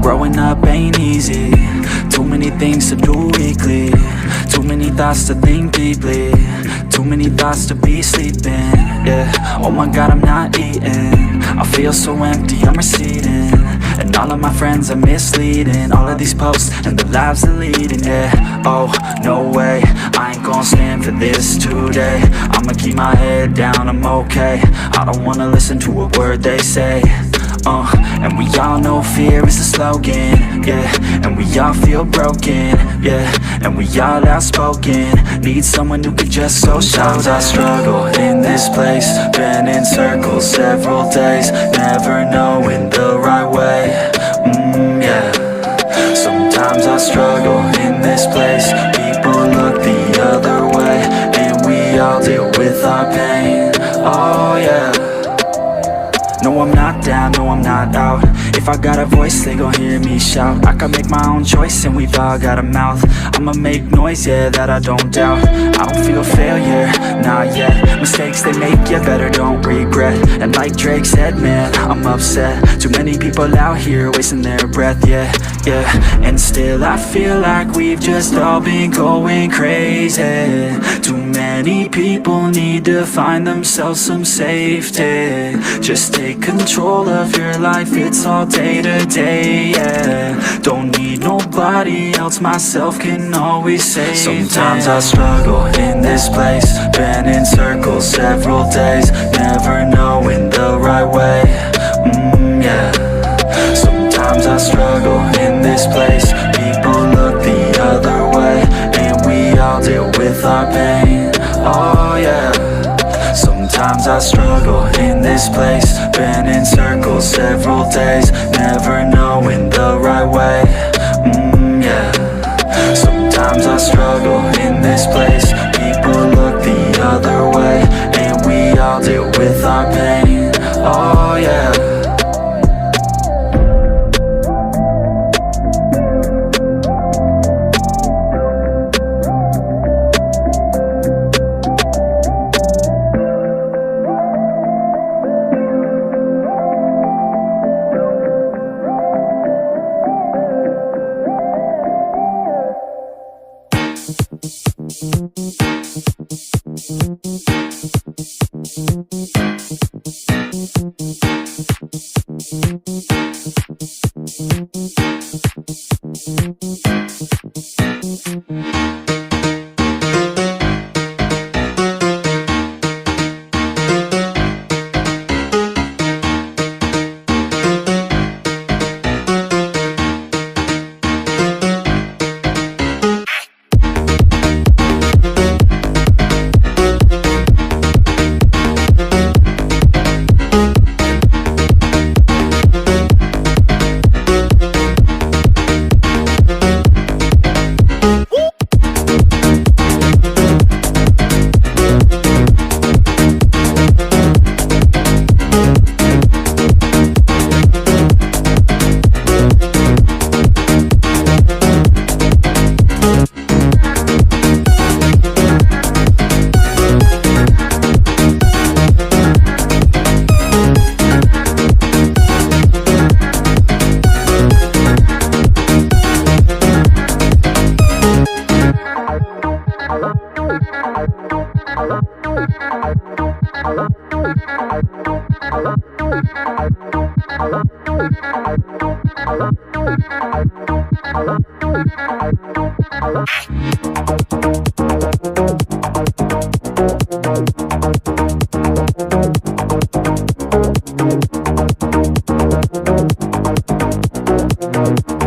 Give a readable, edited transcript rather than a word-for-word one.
Growing up ain't easy. Too many things to do weekly. Too many thoughts to think deeply. Too many thoughts to be sleeping. Yeah, oh my God, I'm not eating. I feel so empty, I'm receding. And all of my friends are misleading. All of these posts and the lives they're leading. Yeah, oh, no way, I ain't gon' stand for this today. I'ma keep my head down, I'm okay. I don't wanna listen to a word they say. And we all know fear is a slogan, yeah. And we all feel broken, yeah. And we all outspoken. Need someone who could just go. Sometimes I struggle in this place. Been in circles several days, never knowing the right way. Yeah. Sometimes I struggle in this place. People look the other way, and we all deal with our pain. Oh yeah. No, I'm not down, no, I'm not out. If I got a voice, they gon' hear me shout. I can make my own choice and we've all got a mouth. I'ma make noise, yeah, that I don't doubt. I don't feel failure, not yet. Mistakes they make, you better don't regret. And like Drake said, man, I'm upset. Too many people out here wasting their breath, yeah, yeah. And still I feel like we've just all been going crazy. Too many people need to find themselves some safety. Just take control of your life, it's all day to day, yeah. Don't need nobody else, myself can always save. Sometimes I struggle in this place. Been in circles several days, never knowing the right way. Yeah. Sometimes I struggle in this place. People look the other way, and we all deal with our pain. Oh yeah. Sometimes I struggle in this place. Been in circles several days, never knowing the right way. Yeah. Sometimes I struggle in this place. People look the other way, and we all deal with our pain. Oh yeah. Insaallah.